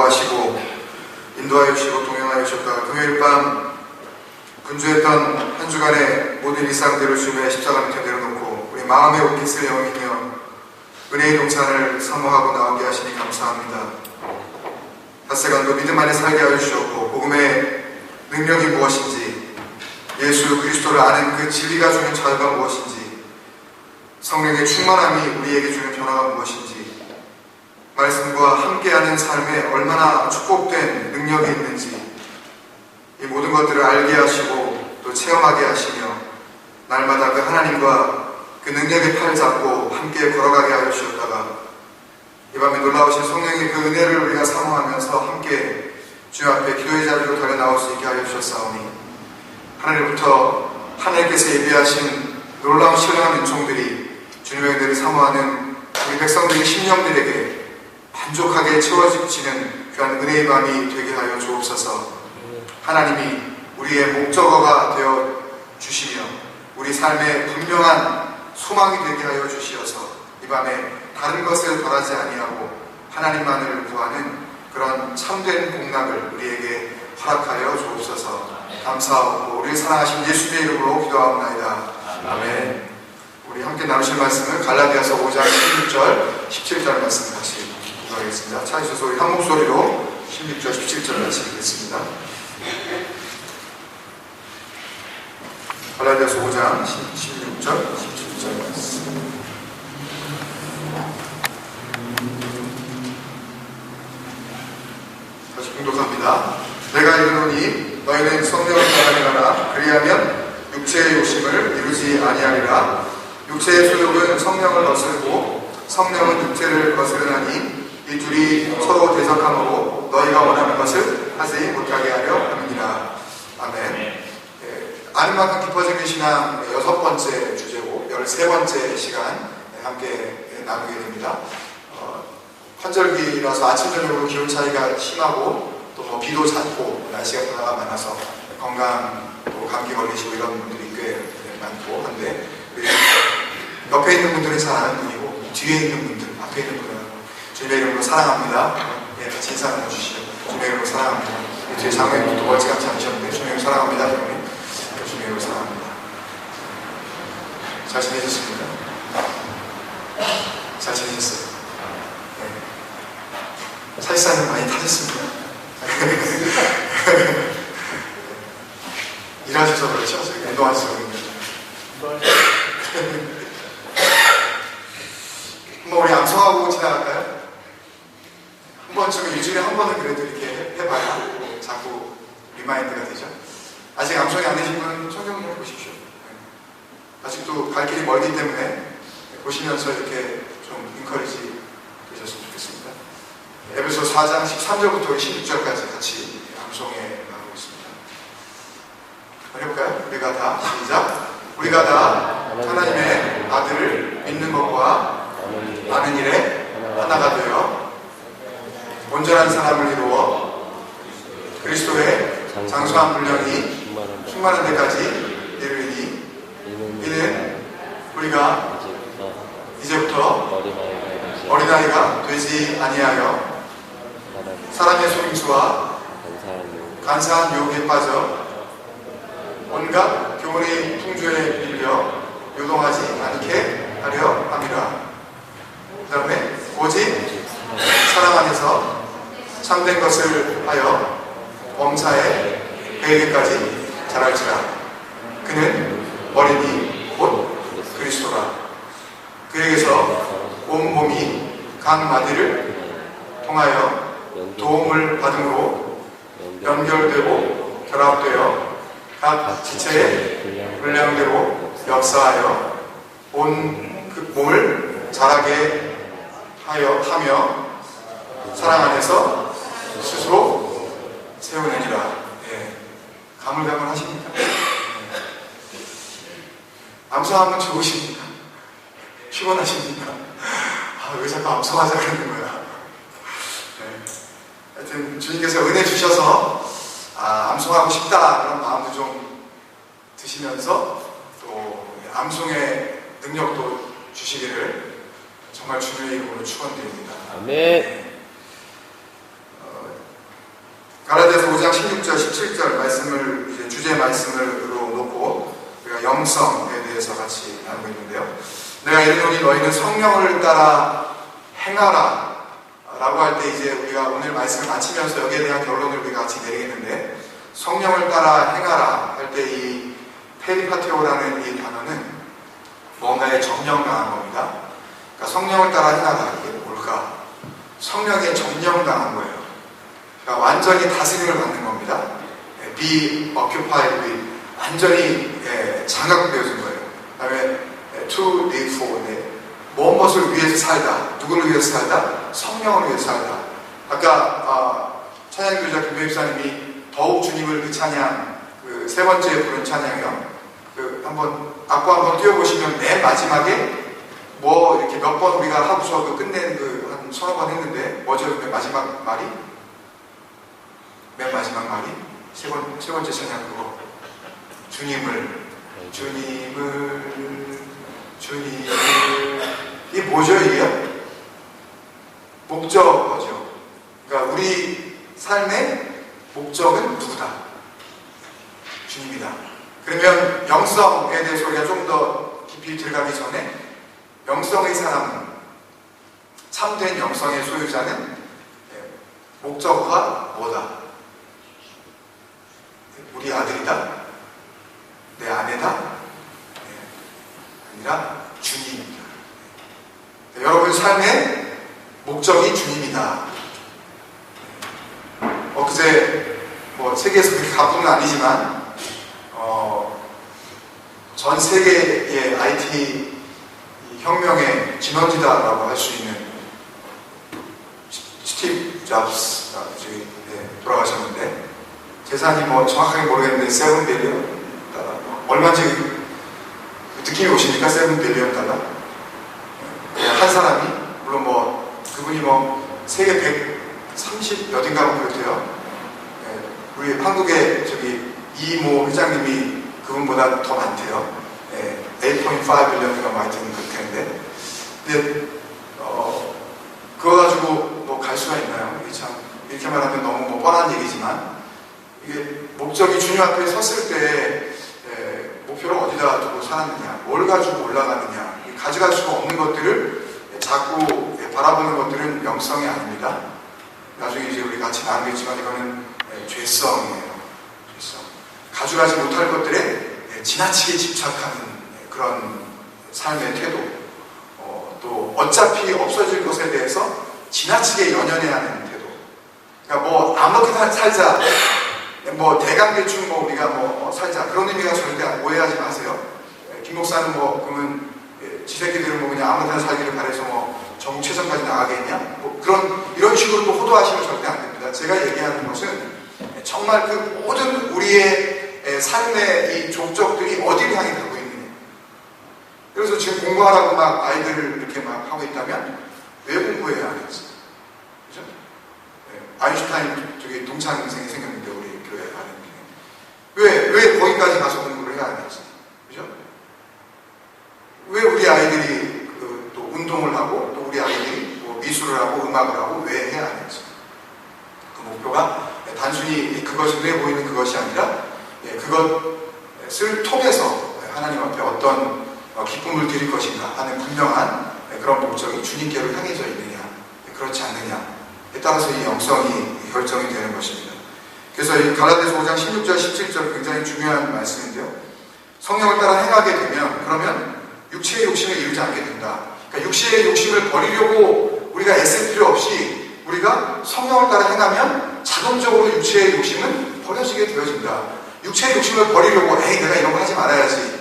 보호하시고 인도하여 주시고 동행하여 주셨다가 금요일 밤 분주했던 한 주간의 모든 일상들을 주님의 십자가 밑에 내려놓고 우리 마음의 옷깃을 여미며 은혜의 동산을 사모하고 나오게 하시니 감사합니다. 닷새간도 믿음 안에 살게 하여 주셨고 복음의 능력이 무엇인지, 예수 그리스도를 아는 그 진리가 주는 자유가 무엇인지, 성령의 충만함이 우리에게 주는 변화가 무엇인지, 말씀과 함께하는 삶에 얼마나 축복된 능력이 있는지, 이 모든 것들을 알게 하시고 또 체험하게 하시며 날마다 그 하나님과 그 능력의 팔을 잡고 함께 걸어가게 하여 주셨다가 이 밤에 놀라우신 성령의 그 은혜를 우리가 사모하면서 함께 주님 앞에 기도의 자리로 달려 나올 수 있게 하여 주셨사오니 하늘부터 하나님께서 예비하신 놀라운 신령한 은총들이 주님의 은혜를 사모하는 우리 백성들의 심령들에게 만족하게 채워지는 귀한 은혜의 밤이 되게 하여 주옵소서. 하나님이 우리의 목적어가 되어 주시며 우리 삶의 분명한 소망이 되게 하여 주시어서 이 밤에 다른 것을 바라지 아니하고 하나님만을 구하는 그런 참된 복락을 우리에게 허락하여 주옵소서. 감사하고 우리를 사랑하신 예수님의 이름으로 기도하옵나이다. 아멘. 우리 함께 나누실 말씀은 갈라디아서 5장 16절 17절 말씀 같이 읽어보겠습니다. 찾으셔서 우리 한 목소리로 16절 17절 같이 읽겠습니다. 갈라디아서 5장 16절 17절 말씀. 다시 공독합니다. 내가 이르노니 너희는 성령을 따르라. 그리하면 육체의 욕심을 이루지 아니하리라. 육체의 소욕은 성령을 거스르고 성령은 육체를 거스르나니 이 둘이 서로 대적함으로 너희가 원하는 것을 하지 못하게 하려 함이니라. 아멘. 아는 만큼 깊어지는 신앙 6번째 주제고 13번째 시간 함께 나누게 됩니다. 환절기라서 아침 저녁으로 기온 차이가 심하고 또 비도 잦고 날씨가 변화가 많아서 건강 또 감기 걸리시고 이런 분들이 꽤 많고 한데 옆에 있는 분들은 잘 아는 분이고 뒤에 있는 분들, 앞에 있는 분은 주님의 이름으로 사랑합니다. 같이 인사 나눠주시죠. 주님의 이름으로 사랑합니다. 뒤에 장로님도 멀찌감치 않으셨는데 주님의 이름으로 사랑합니다. 주님의 이름으로 사랑합니다. 잘 지내셨습니까? 잘 지내셨어요? 네. 사실상 많이 타셨습니다. 일하셔서 그렇죠? 저희 운동하셔서 그런데 한번 우리 암송하고 지나갈까요? 한 번쯤은 일주일에 한 번은 그래도 이렇게 해봐야 자꾸 리마인드가 되죠. 아직 암송이 안 되신 분은 성경 좀 보십시오. 아직도 갈 길이 멀기 때문에 보시면서 이렇게 좀 인커리지 되셨으면 좋겠습니다. 에베소 4장 13절부터 16절까지 같이 암송에 나오고 있습니다. 한번 해볼까요? 우리가 다 시작. 우리가 다 하나님의 아들을 믿는 것과 아는 일에 하나가 되어 온전한 사람을 이루어 그리스도의 장수한 분량이 충만한 데까지 이르리니 이는 우리가 이제부터 어린아이가 되지 아니하여 사람의 속임수와 간사한 유혹에 빠져 온갖 교훈의 풍조에 밀려 요동하지 않게 하려 함이라. 그 다음에 오직 사랑 안에서 참된 것을 하여 범사에 배에게까지 자랄지라. 그는 어린이 곧 그리스도라. 그에게서 온 몸이 각 마디를 통하여 도움을 받음으로 연결되고 결합되어 각 지체의 분량대로 역사하여 온 그 몸을 자라게 하며 사랑 안에서 스스로 세우느니라. 가물가물하십니까? 암송하면 좋으십니까? 피곤하십니까? 왜 자꾸 암송하자 그러는 거야? 하여튼 주님께서 은혜 주셔서 암송하고 싶다 그런 마음도 좀 드시면서 또 암송의 능력도 주시기를 정말 주님의 이름으로 축원드립니다. 아멘. 5장 16절, 17절 말씀을 이제 주제 말씀으로 놓고 우리가 영성에 대해서 같이 나누고 있는데요. 내가 이르노니 너희는 성령을 따라 행하라 라고 할 때 이제 우리가 오늘 말씀을 마치면서 여기에 대한 결론을 우리가 같이 내리겠는데, 성령을 따라 행하라 할 때 이 페리파테오라는 이 단어는 뭔가에 점령당한 겁니다. 그러니까 성령을 따라 행하라, 이게 뭘까? 성령에 점령당한 거예요. 그러니까 완전히 다스림을 받는 겁니다. Be occupied with, 완전히 장악되어진 거예요. 그 다음에 to live for, 무엇을 위해서 살다. 누구를 위해서 살다? 성령을 위해서 살다. 아까 찬양교자 김교입사님이 더욱 주님을 그 찬양, 그 세 번째 부른 찬양이요. 그 한번 악보 한번 띄워보시면 맨 마지막에 뭐 이렇게 몇 번 우리가 하고서 그 끝낸 그 한 서너 번 했는데 뭐죠? 맨 마지막 말이? 맨 마지막 말이? 세 번째 찬양 그거. 주님을 이게 뭐죠 이게요? 목적어죠. 그러니까 우리 삶의 목적은 누구다? 주님이다. 그러면 영성에 대해서 우리가 좀 더 깊이 들어가기 전에, 영성의 사람은, 참된 영성의 소유자는 목적어가 뭐다? 우리 아들이다? 내 아내다? 아니라 주님입니다. 여러분 삶의 목적이 주님이다. 그제 뭐 세계에서 그렇게 가뿐은 아니지만 전 세계의 IT 혁명의 진원지다라고 할 수 있는 스티브 잡스가 돌아가셨는데, 재산이 뭐 정확하게 모르겠는데 7 빌리언 달러, 얼마인지 느낌이 오십니까? 7 빌리언 달러? 한 사람이, 물론 뭐 그분이 뭐 세계 130 몇인가 그렇대요. 우리 한국의 저기 이모 회장님이 그분보다 더 많대요. 8.5 빌리언인가 뭐 하여튼 그렇겠는데, 근데 그거 가지고 뭐 갈 수가 있나요? 이게 참 이렇게 말하면 너무 뭐 뻔한 얘기지만, 이게 목적이 주님 앞에 섰을 때 목표를 어디다 두고 살았느냐, 뭘 가지고 올라가느냐, 가져갈 수가 없는 것들을 자꾸 바라보는 것들은 영성이 아닙니다. 나중에 이제 우리 같이 나누겠지만 이거는 죄성이에요. 죄성. 가져가지 못할 것들에 지나치게 집착하는 그런 삶의 태도, 또 어차피 없어질 것에 대해서 지나치게 연연해야 하는 태도. 그러니까 뭐 아무렇게나 살자, 뭐 대강대충 뭐 우리가 뭐 살자, 그런 의미가 절대 오해하지 마세요. 김 목사는 뭐 그러면 지 새끼들은 뭐 그냥 아무데나 살기를 바래서 뭐 전국 최선까지 나가겠냐? 뭐 이런 식으로 또 호도하시면 절대 안 됩니다. 제가 얘기하는 것은 정말 그 모든 우리의 삶의 이 족적들이 어디를 향해 가고 있느냐. 그래서 지금 공부하라고 막 아이들을 이렇게 막 하고 있다면 왜 공부해야 하겠어요? 그죠? 아인슈타인 저기 동창생이 생겼는데 우리 교회 가는 중에 왜 거기까지 가서 공부를 해야 하겠어요? 그죠? 왜 우리 아이들이 또 운동을 하고, 또 우리 아이들이 뭐 미술을 하고 음악을 하고 왜 해야 하겠어요? 그 목표가 단순히 그것이 눈에 보이는 그것이 아니라 그것을 통해서 하나님 앞에 어떤 기쁨을 드릴 것인가 하는 분명한 그런 목적이 주님께로 향해져 있느냐, 그렇지 않느냐에 따라서 이 영성이 결정이 되는 것입니다. 그래서 이 갈라디아서 5장 16절 17절 굉장히 중요한 말씀인데요. 성령을 따라 행하게 되면, 그러면 육체의 욕심을 이루지 않게 된다. 그러니까 육체의 욕심을 버리려고 우리가 애쓸 필요 없이 우리가 성령을 따라 행하면 자동적으로 육체의 욕심은 버려지게 되어진다. 육체의 욕심을 버리려고 내가 이런 거 하지 말아야지.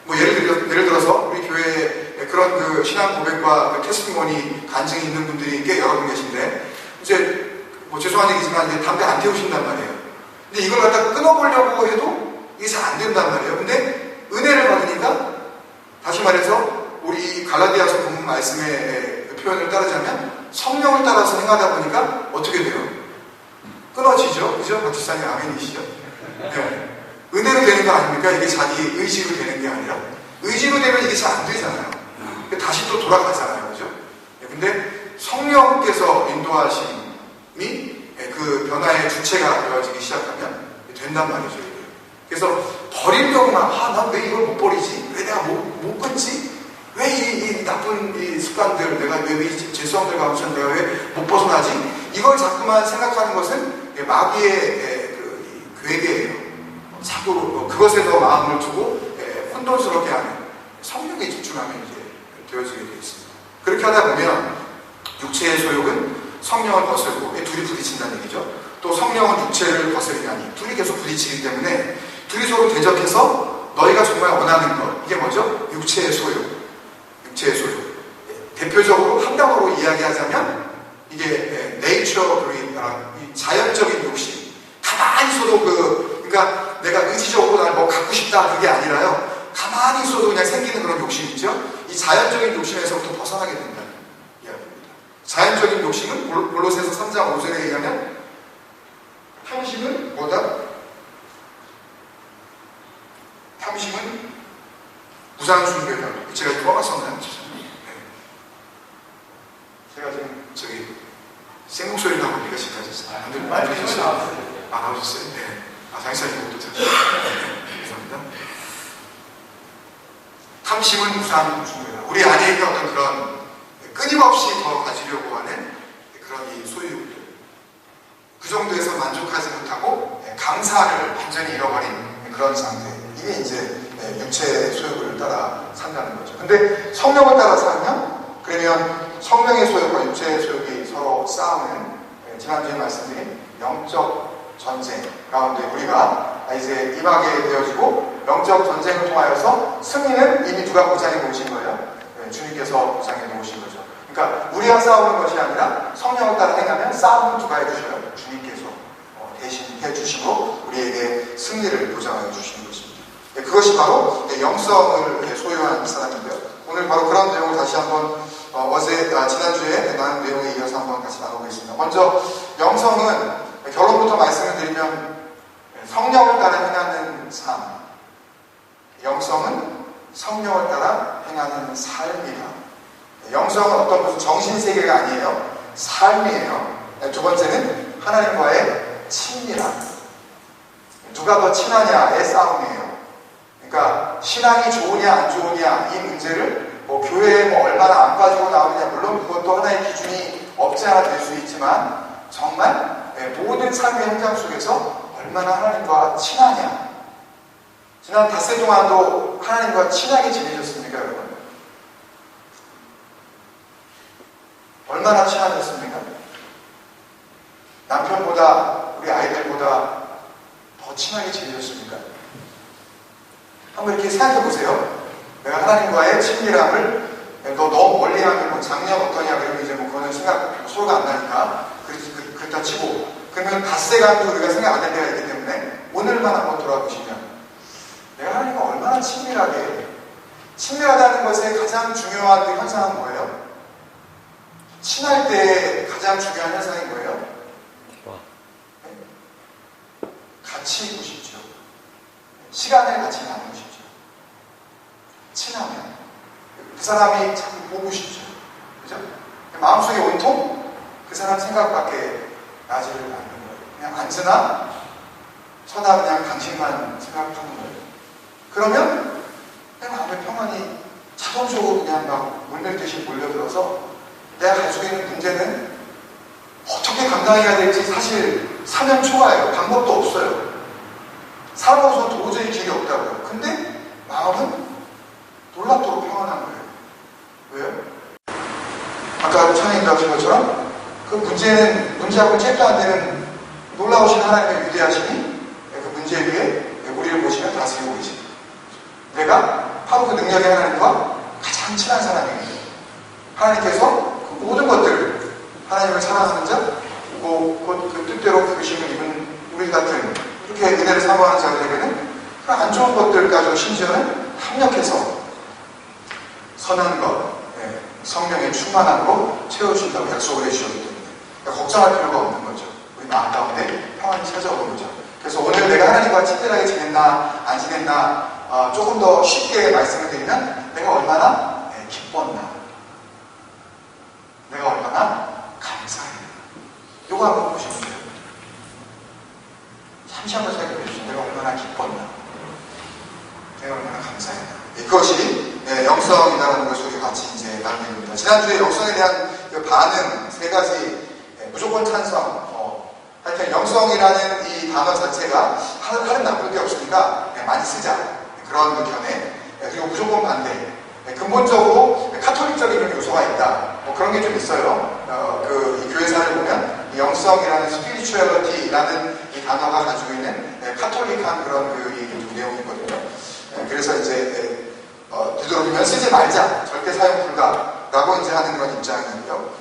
뭐 예를 들어서 우리 교회에 그런 그 신앙 고백과 그 테스티모니 간증이 있는 분들이 꽤 여러 분 계신데, 이제 뭐 죄송한 얘기지만 이제 담배 안 태우신단 말이에요. 근데 이걸 갖다 끊어보려고 해도 이게 잘 안 된단 말이에요. 근데 은혜를 받으니까, 다시 말해서 우리 갈라디아서 본문 말씀의 그 표현을 따르자면 성령을 따라서 행하다 보니까 어떻게 돼요? 끊어지죠? 그죠? 박지사님 아멘이시죠? 네. 은혜로 되는 거 아닙니까? 이게 자기 의지로 되는 게 아니라, 의지로 되면 이게 잘 안 되잖아요. 다시 또 돌아가잖아요. 그죠? 근데 성령께서 인도하심이 그 변화의 개체가 되어지기 시작하면 된단 말이죠. 이게. 그래서 버리려고 난 왜 이걸 못 버리지? 왜 내가 못 끊지? 왜 이 나쁜 이 습관들, 내가 왜 이 죄성들 가운데 내가 왜 못 벗어나지? 이걸 자꾸만 생각하는 것은 마귀의 그 괴계예요. 자꾸 그것에 더 마음을 두고 혼돈스럽게 하는 성령에 집중하면 이제 되어지게 되어 있습니다. 그렇게 하다 보면 육체의 소욕은 성령을 거슬고 둘이 부딪힌다는 얘기죠. 또 성령은 육체를 거스리냐니 둘이 계속 부딪히기 때문에 둘이 서로 대적해서 너희가 정말 원하는 것, 이게 뭐죠? 육체의 소욕. 육체의 소욕. 대표적으로 한 단어로 이야기하자면 이게 네이처 그린, 자연적인 욕심. 가만히 있어도 그러니까 내가 의지적으로 날 뭐 갖고 싶다 그게 아니라요. 가만히 있어도 그냥 생기는 그런 욕심 있죠? 이 자연적인 욕심에서부터 벗어나게 된다는 이야기입니다. 자연적인 욕심은 골로새서 3장 5절에 의하면 탐심은 뭐다? 탐심은 무상숭배다. 제가 이렇게 써놨었나요? 제가 지금 생목소리 나고 비가 시작하셨어요. 다들 많이 드셨어요? 나오셨어요? 네. 장사님 것도 잘. 감사합니다. 탐심은 무상숭배다. 우리 안에 있는 어떤 그런 끊임없이 더 가지려고 하는 그런 이 소유욕들. 그 정도에서 만족하지 못하고 감사를 완전히 잃어버린 그런 상태. 이게 이제 육체의 소욕을 따라 산다는 거죠. 근데 성령을 따라 살면 그러면 성령의 소욕과 육체의 소욕이 서로 싸우는 지난주에 말씀드린 영적 전쟁 가운데 우리가 이제 임하게 되어지고 영적 전쟁을 통하여서 승리는 이미 누가 보장해 놓으신 거예요? 주님께서 보장해 놓으신 거죠. 그러니까 우리가 싸우는 것이 아니라 성령을 따라 행하면 싸움은 누가 해주셔요? 주님께서 대신 해주시고 우리에게 승리를 보장해 주시는 것입니다. 그것이 바로 영성을 소유한 사람인데요. 오늘 바로 그런 내용을 다시 한번 지난주에 나눈 내용에 이어서 한번 같이 나눠보겠습니다. 먼저 영성은 결론부터 말씀을 드리면 성령을 따라 행하는 삶. 영성은 성령을 따라 행하는 삶이다. 영성은 어떤 무슨 정신세계가 아니에요. 삶이에요. 두 번째는 하나님과의 친밀함. 누가 더 친하냐의 싸움이에요. 그러니까 신앙이 좋으냐 안 좋으냐 이 문제를 교회에 얼마나 안 빠지고 나오느냐, 물론 그것도 하나의 기준이 없지 않아 될 수 있지만 정말 모든 삶의 현장 속에서 얼마나 하나님과 친하냐. 지난 닷새 동안도 하나님과 친하게 지내셨습니까, 여러분? 얼마나 친하셨습니까? 남편보다 우리 아이들보다 더 친하게 지내셨습니까? 한번 이렇게 생각해 보세요. 내가 하나님과의 친밀함을 너무 멀리 하면 작년 어떠냐 그러면 이제 그거는 소리가 안 나니까 그렇다 치고, 그러면 닷새간도 우리가 생각 안 할 때가 있기 때문에 오늘만 한번 돌아보시면 내가 하나님과 얼마나 친밀하다는 것의 가장 중요한 현상은 뭐예요? 친할 때 가장 중요한 현상이 뭐예요? 같이 있고 싶죠. 시간을 같이 나누고 싶죠. 친하면 그 사람이 자꾸 보고 싶죠. 그죠? 마음속에 온통 그 사람 생각밖에 나지를 않는 거예요. 그냥 앉으나 서나 그냥 당신만 생각하는 거예요. 그러면 그냥 마음의 평안이 자동적으로 그냥 막 물밀듯이 몰려들어서 내가 가지고 있는 문제는 어떻게 감당해야 될지 사실 사면초가예요. 방법도 없어요. 살아서 도저히 길이 없다고요. 근데 마음은 놀랍도록 평안한 거예요. 왜요? 아까 찬양이 하신 것처럼 그 문제하고 잽도 안 되는 놀라우신 하나님의 위대하심이 그 문제 위에 우리를 보시면 다스리고 계십니다. 내가 바로 그 능력의 하나님과 가장 친한 사람입니다. 하나님께서 그 모든 것들, 하나님을 사랑하는 자, 그 뜻대로 부르심을 입은 우리 같은 이렇게 은혜를 사모하는 자들에게는 그 안 좋은 것들까지도 심지어는 합력해서 선한 것, 성령의 충만함으로 채워주신다고 약속을 해주셨기 때문에 그러니까 걱정할 필요가 없는 거죠. 우리 마음 가운데 평안이 찾아오는 거죠. 그래서 오늘 내가 하나님과 친밀하게 지냈나 안 지냈나 조금 더 쉽게 말씀을 드리면 내가 얼마나 기뻤나, 내가 얼마나 감사했나, 이거 한번 보시면 돼요. 한시간도 생각해 주신 내가 얼마나 기뻤나, 내가 얼마나 감사했나. 그것이 영성이라는 것을 우리 같이 이제 나누게 됩니다. 지난주에 영성에 대한 그 반응 세 가지, 무조건 찬성, 하여튼 영성이라는 이 단어 자체가 하는 나쁠 게 없으니까 많이 쓰자, 그런 견해. 그리고 무조건 반대. 근본적으로 카톨릭적인 이런 요소가 있다. 그런 게 좀 있어요. 이 교회사를 보면 이 영성이라는 스피리추얼리티라는 이 단어가 가지고 있는 카톨릭한 그런 그 내용이 있거든요. 그래서 이제 되도록이면 쓰지 말자, 절대 사용 불가라고 이제 하는 그런 입장이고요.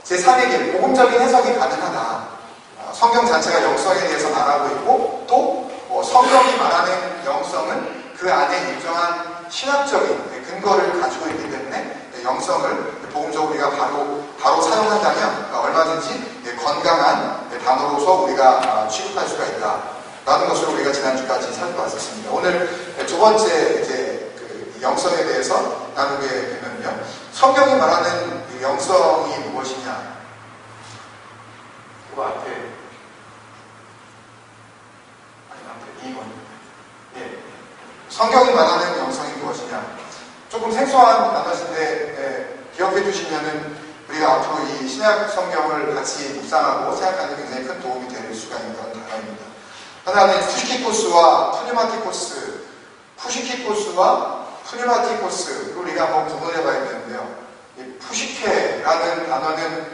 제3의 길, 복음적인 해석이 가능하다. 성경 자체가 영성에 대해서 말하고 있고, 또 성경이 말하는 영성은 그 안에 일정한 신학적인 근거를 가지고 있기 때문에 영성을 복음적으로 우리가 바로 사용한다면 얼마든지 건강한 단어로서 우리가 취급할 수가 있다라는 것을 우리가 지난주까지 살펴봤었습니다. 오늘 두 번째 이제 그 영성에 대해서 나누게 되면요, 성경이 말하는 영성이 무엇이냐? 그 앞에 2번. 성경이 말하는 영성이 무엇이냐? 조금 생소한 단어인데 기억해 주시면은 우리가 앞으로 이 신약 성경을 같이 묵상하고 생각하는 데 굉장히 큰 도움이 될 수가 있는 그런 단어입니다. 하나는 푸시키코스와 푸뉴마티코스, 푸시키코스와 푸뉴마티코스를 우리가 한번 구분해 봐야 되는데요. 이 푸시케라는 단어는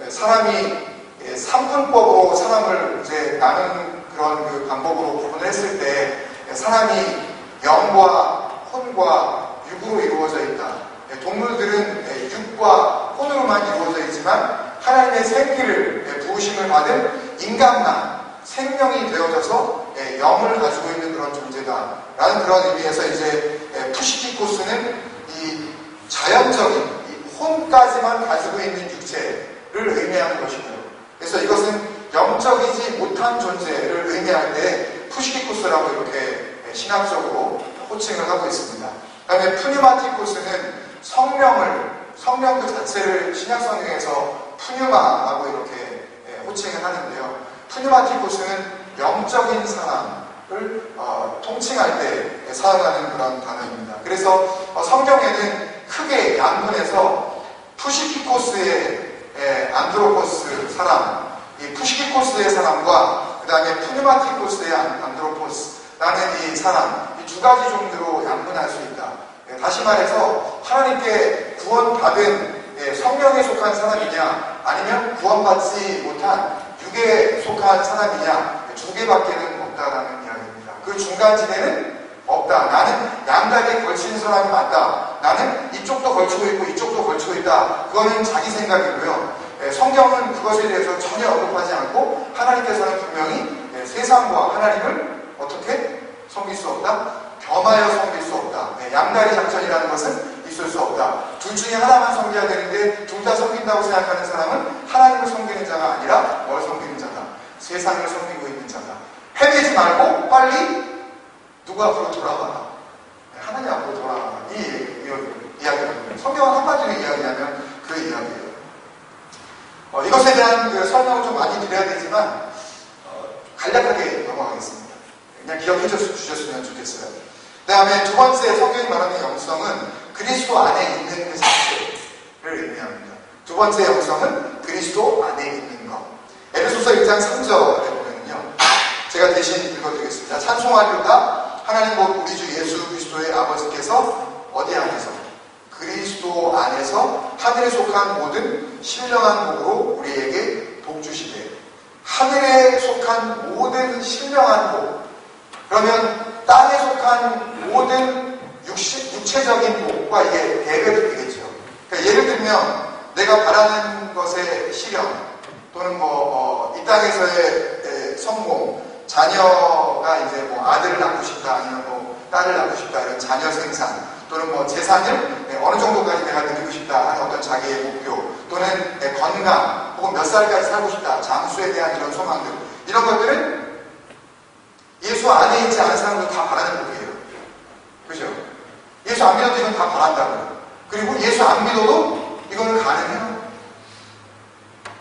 사람이 삼분법으로 사람을 이제 나누는 그런 그 방법으로 구분을 했을 때 사람이 영과 혼과 육으로 이루어져 있다. 동물들은 육과 혼으로만 이루어져 있지만 하나님의 생기를 부으심을 받은 인간만 생명이 되어져서 영을 가지고 있는 그런 존재다 라는 그런 의미에서 이제 푸시키코스는 이 자연적인 이 혼까지만 가지고 있는 육체를 의미하는 것이고요. 그래서 이것은 영적이지 못한 존재를 의미할 때 푸시키코스라고 이렇게 신학적으로 호칭을 하고 있습니다. 그 다음에 푸뉴마티코스는 성령 그 자체를 신약성경에서 푸뉴마라고 이렇게 호칭을 하는데요. 푸뉴마티코스는 영적인 사람을 통칭할 때 사용하는 그런 단어입니다. 그래서 성경에는 크게 양분해서 푸시키코스의 안드로포스 사람, 이 푸시키코스의 사람과 그 다음에 푸뉴마티코스의 안드로포스라는 이 사람, 이 두 가지 종류로 양분할 수 있다. 다시 말해서 하나님께 구원받은 성령에 속한 사람이냐, 아니면 구원받지 못한 육에 속한 사람이냐, 두 개밖에는 없다라는 이야기입니다. 그 중간지대는 없다. 나는 양다리에 걸친 사람이 맞다. 나는 이쪽도 걸치고 있고 이쪽도 걸치고 있다. 그거는 자기 생각이고요. 성경은 그것에 대해서 전혀 언급하지 않고 하나님께서는 분명히 세상과 하나님을 어떻게 섬길 수 없다? 겸하여 섬길 수 없다. 양다리 작전이라는 것은 있을 수 없다. 둘 중에 하나만 섬겨야 되는데 둘 다 섬긴다고 생각하는 사람은 하나님을 섬기는 자가 아니라 뭘 섬기는 자다? 세상을 섬기고 있는 자다. 헤매지 말고 빨리 누구 앞으로 돌아가라. 하나님 앞으로 돌아가라. 이 이야기입니다. 성경은 한마디로 이야기하면 그 이야기예요. 이것에 대한 그 설명을 좀 많이 드려야 되지만 간략하게 넘어가겠습니다. 그냥 기억해 주셨으면 좋겠어요. 그 다음에 두 번째 성경이 말하는 영성은 그리스도 안에 있는 그 자체를 의미합니다. 두 번째 영성은 그리스도 안에 있는 것. 에베소서 1장 3절에 보면요, 제가 대신 읽어드리겠습니다. 찬송하리로다 하나님 곧 우리 주 예수 그리스도의 아버지께서 어디 안에서? 그리스도 안에서 하늘에 속한 모든 신령한 복으로 우리에게 복 주시되. 하늘에 속한 모든 신령한 복. 그러면 땅에 속한 모든 육체적인 복과 이게 대결이 되겠죠. 그러니까 예를 들면 내가 바라는 것의 실현, 또는 이 땅에서의 성공, 자녀가 이제 아들을 낳고 싶다, 아니면 딸을 낳고 싶다, 이런 자녀 생산, 또는 재산을 어느 정도까지 내가 누리고 싶다 하는 어떤 자기의 목표, 또는 건강, 혹은 몇 살까지 살고 싶다, 장수에 대한 이런 소망들, 이런 것들은 예수 안에 있지 않은 사람들 다 바라는 복이에요. 그죠? 예수 안 믿어도 이건 다 바란다고요. 그리고 예수 안 믿어도 이거는 가능해요.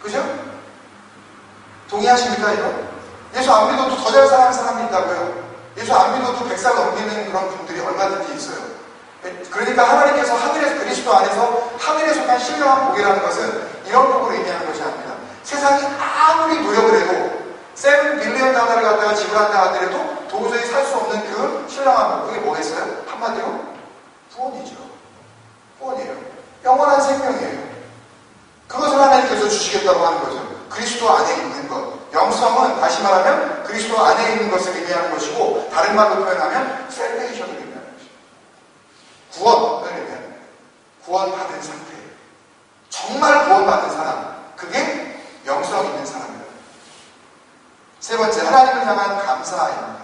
그죠? 동의하십니까, 이거? 예수 안 믿어도 더 잘 사는 사람이 있다고요. 예수 안 믿어도 100살 넘기는 그런 분들이 얼마든지 있어요. 그러니까 하나님께서 하늘에서, 그리스도 안에서 하늘에 속한 신령한 복이라는 것은 이런 복을 의미하는 것이 아닙니다. 세상이 아무리 노력을 해도 7 빌리언 달러를 갖다가 지불한다 하더라도 도저히 살 수 없는 그 신령한 복, 그게 뭐겠어요? 한마디로 구원이죠. 구원이에요. 영원한 생명이에요. 그것을 하나님께서 주시겠다고 하는 거죠. 그리스도 안에 있는 것. 영성은 다시 말하면 그리스도 안에 있는 것을 의미하는 것이고, 다른 말로 표현하면 셀베이션을 의미하는 것입니다. 구원을 의미하는 거예요. 구원받은 상태. 정말 구원받은 사람. 그게 영성 있는 사람입니다. 세 번째, 하나님을 향한 감사입니다.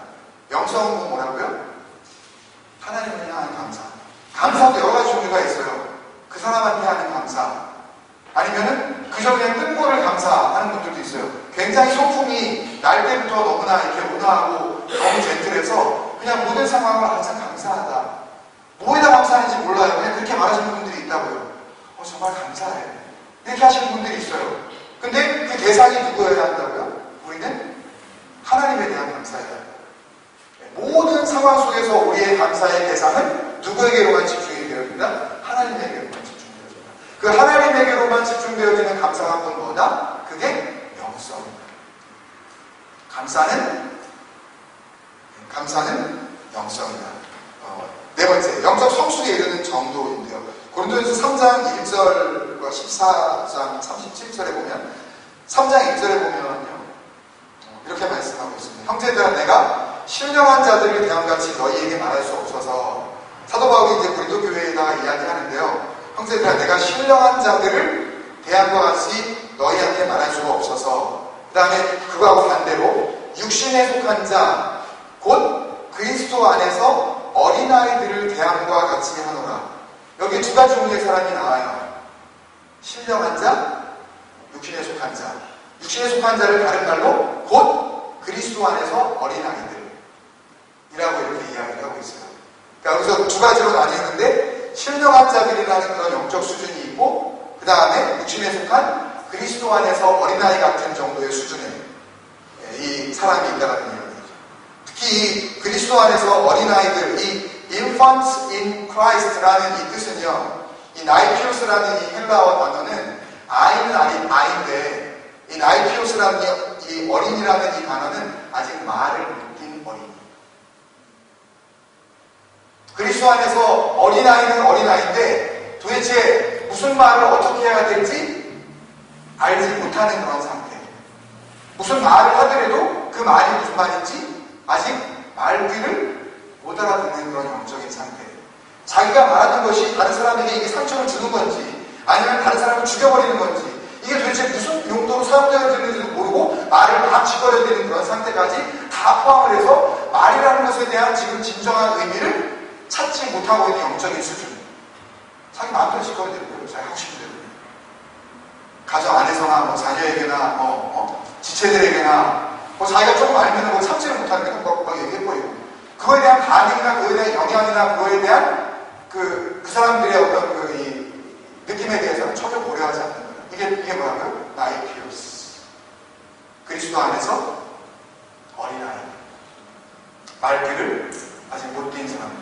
영성은 뭐라고요? 하나님을 향한 감사. 감사도 여러 가지 종류가 있어요. 그 사람한테 하는 감사. 아니면은 그저 그냥 뜬거를 감사하는 분들도 있어요. 굉장히 소품이 날 때부터 너무나 이렇게 온화하고 너무 젠틀해서 그냥 모든 상황을 항상 감사하다. 뭐에다 감사하는지 몰라요. 그냥 그렇게 말하시는 분들이 있다고요. 정말 감사해. 이렇게 하시는 분들이 있어요. 근데 그 대상이 누구여야 한다고요? 우리는 하나님에 대한 감사해야 합니다. 모든 상황 속에서 우리의 감사의 대상은 누구에게로만 집중이 되어집니다? 하나님에게로만 집중되어집니다. 그 하나님에게로만 집중되어지는 감사가 곧 뭐다? 그게 영성입니다. 감사는 영성이다. 네 번째, 영적 성숙에 이르는 정도인데요. 고린도전서 3장 1절과 14장 37절에 보면, 3장 1절에 보면요, 이렇게 말씀하고 있습니다. 형제들아, 내가 신령한 자들을 대함같이 너희에게 말할 수 없어서, 사도 바울이 이제 고린도 교회에다가 이야기하는데요. 형제들아, 내가 신령한 자들을 대함과 같이 너희한테 말할 수가 없어서, 그 다음에 그거하고 반대로 육신에 속한 자, 곧 그리스도 안에서 어린아이들을 대함과 같이 하노라. 여기 두 가지 종류의 사람이 나와요. 신령한 자, 육신에 속한 자. 육신에 속한 자를 다른 말로 곧 그리스도 안에서 어린아이들이라고 이렇게 이야기를 하고 있어요. 그러니까 여기서 두 가지로 나뉘는데, 신령한 자들이라는 그런 영적 수준이 있고, 그 다음에 육신에 속한 그리스도 안에서 어린아이 같은 정도의 수준의 이 사람이 있다는 이야기죠. 특히 이 그리스도 안에서 어린아이들, 이 infants in Christ라는 이 뜻은요, 이 나이피오스라는 이 헬라어 단어는 아이는 아이인데, 이 나이피오스라는 이 어린이라는 이 단어는 아직 말을 못 띈 어린이. 그리스도 안에서 어린아이는 어린아이인데 도대체 무슨 말을 어떻게 해야 될지 알지 못하는 그런 상태. 무슨 말을 하더라도 그 말이 무슨 말인지 아직 말귀를 못 알아듣는 그런 영적인 상태. 자기가 말하는 것이 다른 사람에게 이게 상처를 주는 건지, 아니면 다른 사람을 죽여버리는 건지, 이게 도대체 무슨 용도로 사용되어지는지도 모르고 말을 막 짓거려야 되는 그런 상태까지 다 포함을 해서 말이라는 것에 대한 지금 진정한 의미를 찾지 못하고 있는 영적인 수준. 자기 마음대로 짓거려야 되는 거예요. 자기 하고 싶은 대로. 가정 안에서나 뭐 자녀에게나 지체들에게나 자기가 조금 알면 뭐 참지를 못하는 거 막 얘기해버리고, 그거에 대한 반응이나 그거에 대한 영향이나 그거에 대한 그 사람들의 어떤 이 느낌에 대해서는 전혀 고려하지 않는 거예요. 이게 뭐라고요? 나이피오스. 그리스도 안에서 어린아이. 말귀를 아직 못 띈 사람.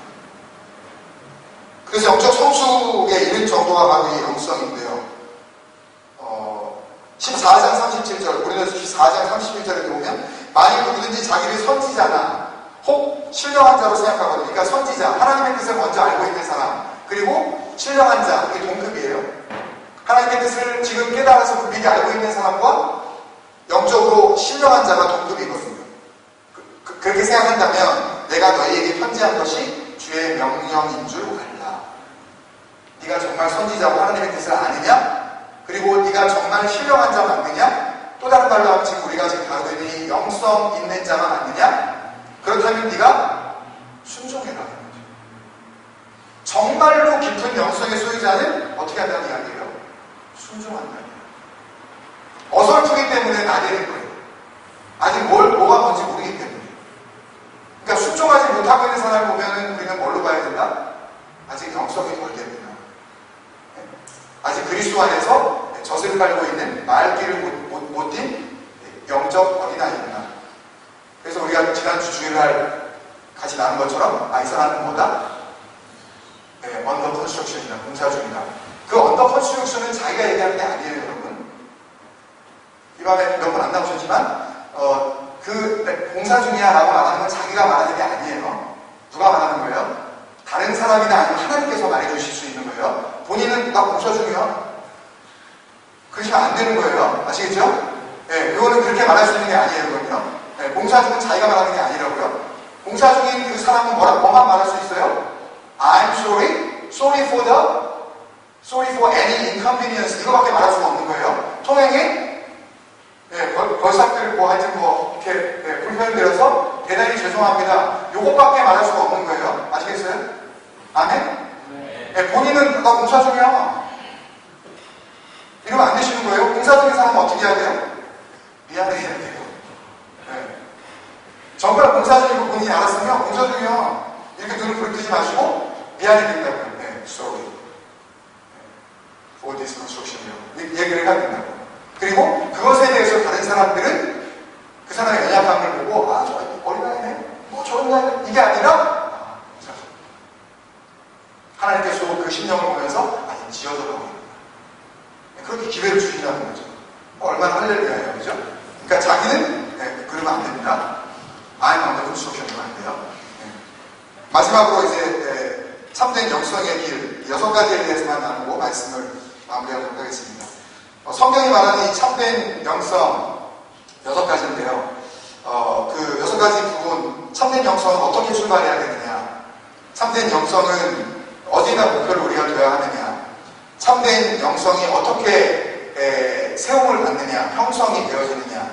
그래서 영적 성숙에 이른 정도가 바로 이 영성인데요. 14장 37절, 고린도서 14장 31절에 보면, 만일 누구든지 자기를 선지자나 혹 신령한 자로 생각하거든요. 그러니까 선지자, 하나님의 뜻을 먼저 알고 있는 사람, 그리고 신령한 자, 이게 동급이에요. 하나님의 뜻을 지금 깨달아서 미리 알고 있는 사람과 영적으로 신령한 자가 동급이거든요. 그렇게 생각한다면 내가 너희에게 편지한 것이 주의 명령인 줄 알라. 네가 정말 선지자고 하나님의 뜻을 아느냐? 그리고 네가 정말 신령한 자 맞느냐? 또 다른 말로 하면 지금 우리가 지금 다루고 있는 이 영성 있는 자가 맞느냐? 그렇다면 네가 순종해라. 정말로 깊은 영성의 소유자는 어떻게 한다는 이야기예요? 순종한다는 이야기예요. 어설프기 때문에 나대는 거예요. 아직 뭐가 뭔지 모르기 때문에. 그러니까 순종하지 못하고 있는 사람을 보면 우리는 뭘로 봐야 된다? 아직 영성이 덜 됩니다. 아직 그리스도 안에서 젖을 빨고 있는 말귀를 못 띈 영적 어린아이구나. 주일날 같이 나눈 것처럼 이 사람은 뭐다? 네, 언더 컨스트럭션이다. 공사 중이다. 그 언더 컨스트럭션은 자기가 얘기하는 게 아니에요, 여러분. 이 밤에 몇 번 안 나오셨지만 공사 중이야 라고 말하는 건 자기가 말하는 게 아니에요. 누가 말하는 거예요? 다른 사람이나 아니면 하나님께서 말해주실 수 있는 거예요. 본인은 나 공사 중이야. 그러시면 안 되는 거예요. 아시겠죠? 네, 그거는 그렇게 말할 수 있는 게 아니에요, 그건요. 네, 공사 중은 자기가 말하는 게 아니라고요. 공사 중인 그 사람은 뭐만 말할 수 있어요? I'm sorry for any inconvenience. 이거밖에 말할 수가 없는 거예요. 통행에 벌삭들 하여튼 이렇게 불편드려서 대단히 죄송합니다. 요것밖에 말할 수가 없는 거예요. 아시겠어요? 아멘? 네, 본인은 나 공사 중이야. 이러면 안 되시는 거예요. 공사 중인 사람은 어떻게 해야 돼요? 미안해 해야 돼요. 네. 정말 공사 중이고 본인이 알았으면 공사 중이야. 이렇게 눈을 부릅뜨지 마시고 미안해 된다고요. 네, sorry for this construction이요. 얘기를 해야 된다고. 그리고 그것에 대해서 다른 사람들은 그 사람의 연약함을 보고 저 어린아이네? 저런 아이네? 이게 아니라 하나님께서 그 심령을 보면서 지어서 가고 그렇게 기회를 주신다는 거죠. 얼마나 할렐루야예요, 그죠? 그러니까 자기는 그러면 안 됩니다. I'm on the construction이면 안 돼요. 마지막으로 이제 참된 영성의 길 6가지에 대해서만 나누고 말씀을 마무리하도록 하겠습니다. 성경이 말하는 이 참된 영성 6가지인데요. 그 6가지 부분, 참된 영성은 어떻게 출발해야 되느냐? 참된 영성은 어디다 목표를 우리가 둬야 하느냐? 참된 영성이 어떻게 세움을 받느냐? 형성이 되어지느냐?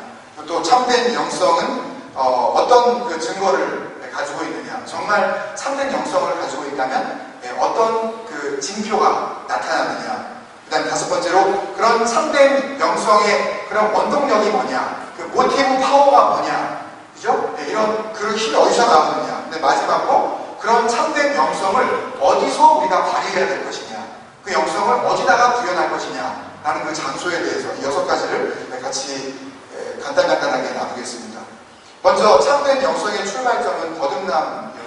또 참된 영성은 어떤 그 증거를 가지고 있느냐? 정말 참된 영성을 가지고 있다면 어떤 그 징표가 나타나느냐? 그 다음 5번째로 그런 참된 영성의 그런 원동력이 뭐냐, 그 모티브 파워가 뭐냐, 그죠? 이런 그 힘이 어디서 나오느냐. 근데 마지막으로 그런 참된 영성을 어디서 우리가 발휘해야 될 것이냐, 그 영성을 어디다가 구현할 것이냐 라는 그 장소에 대해서 이 6가지를 같이 간단하게 나누겠습니다. 먼저 참된 영성의 출발점은 거듭남이어야 합니다.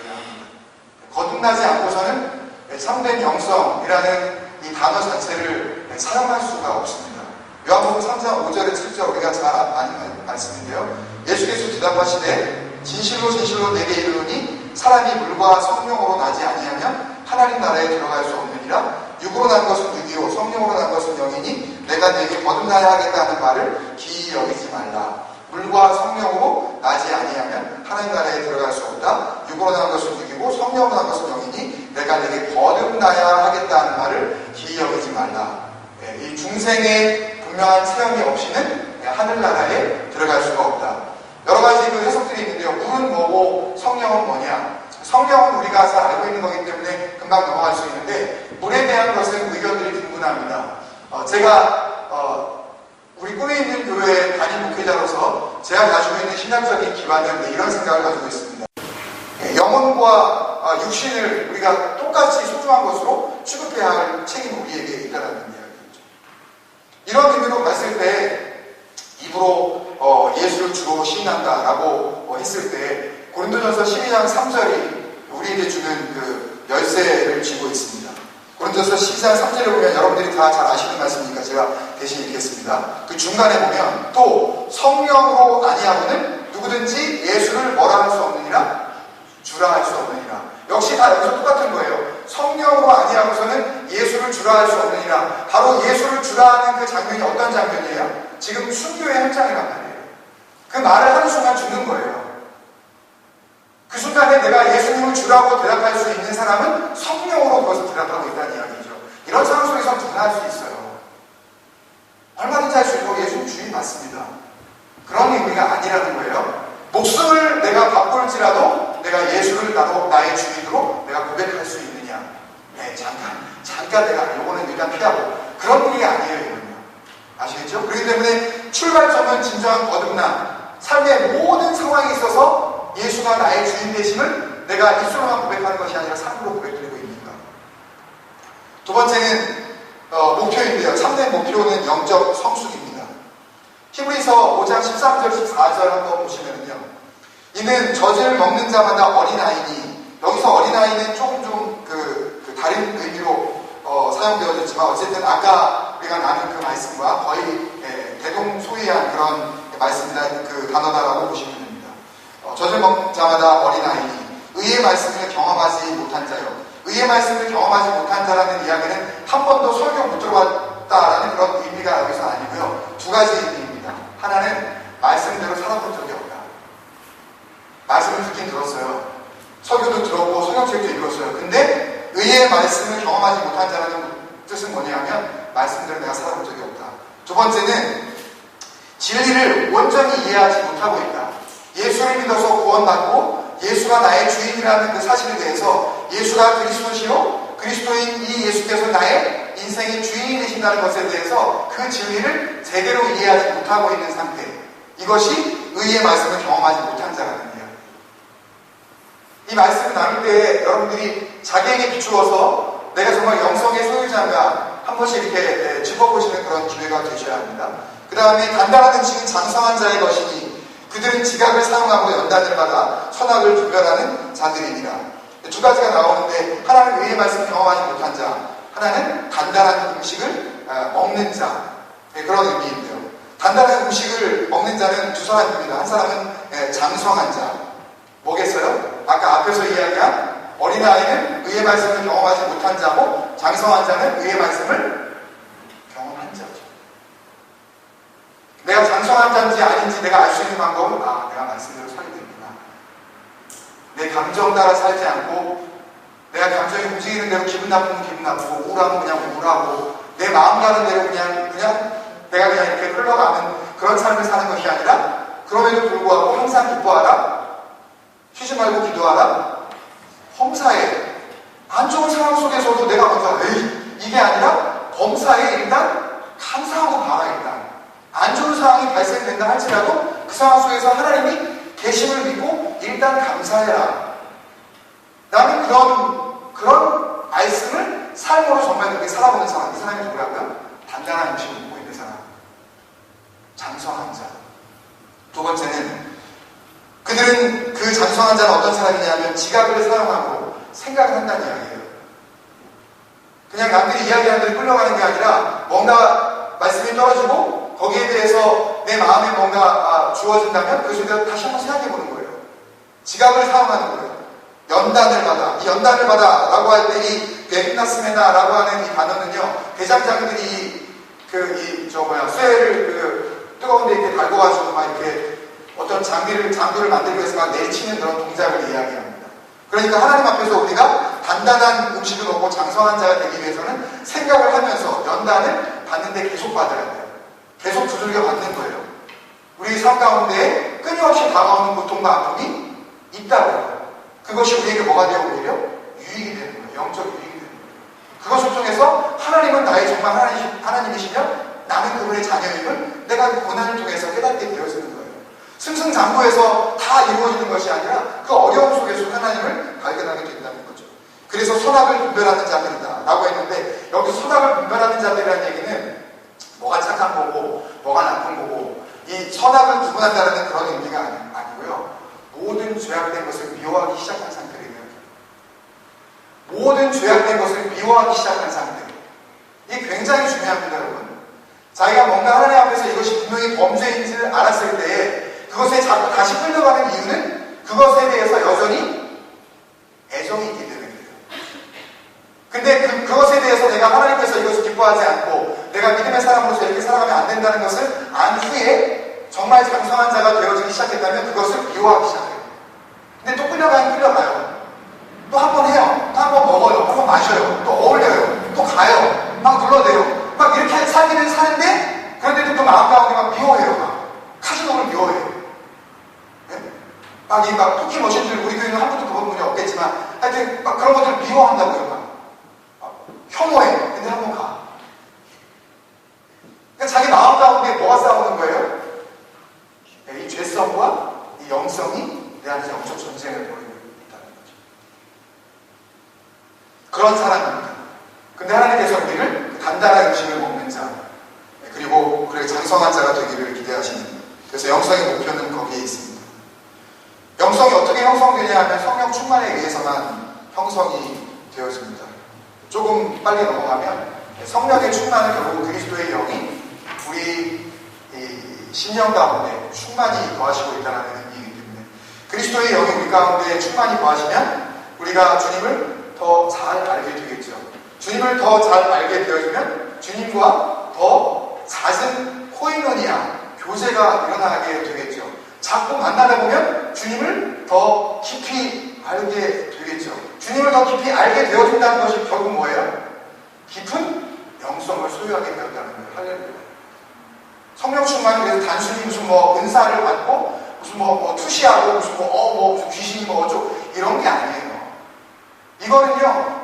거듭나지 않고서는 참된 영성이라는 이 단어 자체를 사용할 수가 없습니다. 요한복음 3장 5절에 7절 우리가 잘 아는 말씀인데요. 예수께서 대답하시되 진실로 진실로 내게 이르노니 사람이 물과 성령으로 나지 아니하면 하나님 나라에 들어갈 수 없느니라. 육으로 난 것은 육이요 성령으로 난 것은 영이니 내가 내게 거듭나야 하겠다는 말을 기이 여기지 말라. 물과 성령으로 나지 아니하면 하나님 나라에 들어갈 수 없다. 육으로 난 것은 육이고 성령으로 난 것은 영이니 내가 내게 거듭나야 하겠다는 말을 기이 여기지 말라. 이 중생의 분명한 체험이 없이는 하늘나라에 들어갈 수가 없다. 여러 가지 그 해석들이 있는데요. 물은 뭐고 성령은 뭐냐? 성령은 우리가 잘 알고 있는 거기 때문에 금방 넘어갈 수 있는데 물에 대한 것은 의견들이 분분합니다. 제가 우리 꿈에 있는 교회 담임 목회자로서 제가 가지고 있는 신학적인 기반은 이런 생각을 가지고 있습니다. 영혼과 육신을 우리가 똑같이 소중한 것으로 취급해야 할 책임이 우리에게 있다는 이야기죠. 이런 의미로 봤을 때 입으로 예수를 주로 시인한다라고 했을 때 고린도전서 12장 3절이 우리에게 주는 그 열쇠를 쥐고 있습니다. 고린도전서 12장 3절에 보면 여러분들이 다 잘 아시는 말씀이니까 제가 대신 읽겠습니다. 그 중간에 보면 또 성령으로 아니하고는 누구든지 예수를 뭐라 할 수 없느니라? 주라 할 수 없느니라. 역시 다 여기서 똑같은 거예요. 성령으로 아니하고서는 예수를 주라 할 수 없느니라. 바로 예수를 주라 하는 그 장면이 어떤 장면이에요? 지금 순교의 현장이란 말이에요. 그 말을 하는 순간 죽는 거예요. 그 순간에 내가 예수님을 주라고 대답할 수 있는 사람은 성령으로 그것을 대답하고 있다는 이야기죠. 이런 상황 속에서 누구나 할 수 있어요. 얼마든지 할 수 있고 예수님 주인 맞습니다. 그런 의미가 아니라는 거예요. 목숨을 내가 바꿀지라도 내가 예수를 나의 주인으로 내가 고백할 수 있느냐. 네, 잠깐 내가 요거는 일단 피하고 그런 의미가 아니에요. 이거는요. 아시겠죠? 그렇기 때문에 출발점은 진정한 거듭남. 삶의 모든 상황에 있어서 예수가 나의 주인 되심을 내가 입술로만 고백하는 것이 아니라 삶으로 고백드리고 있는가. 두 번째는 목표인데요. 참된 목표는 영적 성숙입니다. 히브리서 5장 13절 14절 한번 보시면요. 이 이는 젖을 먹는 자마다 어린아이니, 여기서 어린아이는 조금 다른 의미로 사용되어졌지만 어쨌든 아까 우리가 나눈 그 말씀과 거의 대동소이한 그런 말씀이나 그 단어다라고 보시면 됩니다. 젖을 먹는 자마다 어린아이니, 의의 말씀을 경험하지 못한 자요. 의의 말씀을 경험하지 못한 자라는 이야기는 한 번도 설교 못 들어봤다라는 그런 의미가 여기서 아니고요. 두 가지 의미입니다. 하나는 말씀대로 살아본 적이 없다. 말씀을 듣긴 들었어요. 설교도 들었고 성경책도 읽었어요. 근데 의의 말씀을 경험하지 못한 자라는 뜻은 뭐냐면 말씀대로 내가 살아본 적이 없다. 두 번째는 진리를 온전히 이해하지 못하고 있다. 예수를 믿어서 구원받고 예수가 나의 주인이라는 그 사실에 대해서 예수가 그리스도시요 그리스도인 이 예수께서 나의 인생의 주인이 되신다는 것에 대해서 그 진리를 제대로 이해하지 못하고 있는 상태, 이것이 의의 말씀을 경험하지 못한 자라는 이야기. 이 말씀을 나눌 때 여러분들이 자기에게 비추어서 내가 정말 영성의 소유자인가 한 번씩 이렇게 짚어보시는 그런 기회가 되셔야 합니다. 그 다음에 단단한 음식은 장성한 자의 것이니 그들은 지각을 사용하고 연단을 받아 선악을 분별하는 자들이니라. 두 가지가 나오는데, 하나는 의의 말씀을 경험하지 못한 자, 하나는 단단한 음식을 먹는 자, 그런 의미인데요. 단단한 음식을 먹는 자는 두 사람입니다. 한 사람은 장성한 자, 뭐겠어요? 아까 앞에서 이야기한 어린아이는 의의 말씀을 경험하지 못한 자고, 장성한 자는 의의 말씀을 경험한 자죠. 내가 장성한 자인지 아닌지 내가 알 수 있는 방법은 내가 말씀대로 살게 되구나. 내 감정 따라 살지 않고 내가 감정이 움직이는 대로 기분 나쁘면 기분 나쁘고 우울하면 그냥 우울하고 내 마음 가는 대로 그냥 내가 그냥 이렇게 흘러가는 그런 삶을 사는 것이 아니라, 그럼에도 불구하고 항상 기뻐하라, 쉬지 말고 기도하라, 범사에 안 좋은 상황 속에서도 내가 먼저 이게 아니라 범사에 일단 감사하고 봐라. 일단 안 좋은 상황이 발생된다 할지라도 그 상황 속에서 하나님이 계심을 믿고 일단 감사해라. 나는 그런 말씀을 삶으로 정말 그렇게 살아보는 사람, 이 사람이 누구라고요? 단단한 음식을 먹고 있는 사람, 장성한 자. 두 번째는 그들은, 그 장성한 자는 어떤 사람이냐면 지각을 사용하고 생각을 한다는 이야기예요. 그냥 남들이 이야기하는 대로 끌려가는 게 아니라 뭔가 말씀이 떨어지고 거기에 대해서 내 마음에 뭔가 주어진다면 그것에 대해서 다시 한번 생각해보는 거예요. 지각을 사용하는 거예요. 연단을 받아. 이 연단을 받아 라고 할 때 이 베리나스메나라고 하는 이 단어는요, 대장장들이 쇠를 뜨거운 데 이렇게 달궈가지고 막 이렇게 어떤 장구를 만들기 위해서 막 내리치는 그런 동작을 이야기합니다. 그러니까 하나님 앞에서 우리가 단단한 음식을 먹고 장성한 자가 되기 위해서는 생각을 하면서 연단을 받는데 계속 받아야 돼요. 계속 두들겨 받는 거예요. 우리 삶 가운데 끊임없이 다가오는 고통과 아픔이 있다고요. 그것이 우리에게 뭐가 되어 오히려 유익이 되는 거예요. 영적 유익이 되는 거예요. 그것을 통해서 하나님은 나의 정말 하나님이시며 나는 그분의 자녀임을 내가 그 고난을 통해서 깨닫게 되어지는 거예요. 승승장구해서 다 이루어지는 것이 아니라 그 어려움 속에서 하나님을 발견하게 된다는 거죠. 그래서 선악을 분별하는 자들이다 라고 했는데, 여기 선악을 분별하는 자들이라는 얘기는 뭐가 착한 거고 뭐가 나쁜 거고 이 선악을 구분한다는 그런 의미가 아니고요. 모든 죄악된 것을 미워하기 시작한 상태를 얘기합니다. 모든 죄악된 것을 미워하기 시작한 상태. 이게 굉장히 중요합니다, 여러분. 자기가 뭔가 하나님 앞에서 이것이 분명히 범죄인지를 알았을 때에 그것에 자꾸 다시 끌려가는 이유는 그것에 대해서 여전히 애정이 있기 때문입니다. 근데 그것에 대해서 내가 하나님께서 이것을 기뻐하지 않고 내가 믿음의 사람으로서 이렇게 살아가면 안 된다는 것을 안 후에 정말 장성한 자가 되어지기 시작했다면 그것을 미워하기 시작해요. 근데 또 끌려가요. 또 한 번 해요. 또 한 번 먹어요. 한 번 마셔요. 또 어울려요. 또 가요. 막 눌러대요. 막 이렇게 살기는 사는데, 그런데도 또 마음 가운데 막 미워해요. 막 카지노를 미워해요. 네? 막 토끼 머신들, 우리 교회는 한 번도 그런 분이 없겠지만 하여튼 막 그런 것들 미워한다고요. 막 혐오해. 근데 한 번 가. 그러니까 자기 마음 가운데 뭐가 싸우는 거예요? 이 죄성과 이 영성이 내 안에서 영적 전쟁을 벌이고 있다는 거죠. 그런 사람입니다. 근데 하나님께서 우리를 단단한 음식을 먹는 자, 그리고 그렇게 장성한 자가 되기를 기대하시는, 그래서 영성의 목표는 거기에 있습니다. 영성 되냐면 성령 충만에 의해서만 형성이 되어집니다. 조금 빨리 넘어가면 성령의 충만은 결국 그리스도의 영이 우리 이 심령 가운데 충만히 거하시고 있다는 의미이기 때문에 그리스도의 영이 우리 가운데 충만히 거하시면 우리가 주님을 더 잘 알게 되겠죠. 주님을 더 잘 알게 되어지면 주님과 더 잦은 코이노니아, 교제가 일어나게 되겠죠. 자꾸 만나다 보면 주님을 더 깊이 알게 되겠죠. 주님을 더 깊이 알게 되어진다는 것이 결국 뭐예요? 깊은 영성을 소유하게 되었다는 거예요. 할렐루야. 성령 충만이 그래서 단순히 무슨 은사를 받고 무슨 투시하고 무슨 무슨 귀신이 어쩌고 이런 게 아니에요. 이거는요,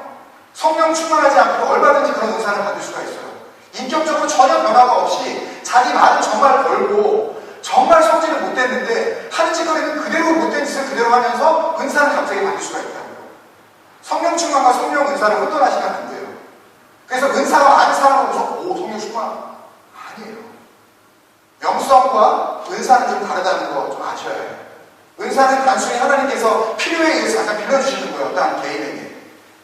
성령 충만하지 않고 얼마든지 그런 은사를 받을 수가 있어요. 인격적으로 전혀 변화가 없이 자기 말은 정말 걸고 정말 성질을 못됐는데 하는 짓거리는 그대로 못된 짓을 그대로 하면서 은사를 갑자기 받을 수가 있다고요. 성령 충만과 성령 은사를 혼돈하시면 안 돼요. 그래서 은사가 아는 사람으로서 성령 충만 아니에요. 영성과 은사는 좀 다르다는 거 좀 아셔야 해요. 은사는 단순히 하나님께서 필요에 의해서 잠깐 빌려주시는 거예요. 어떤 개인에게.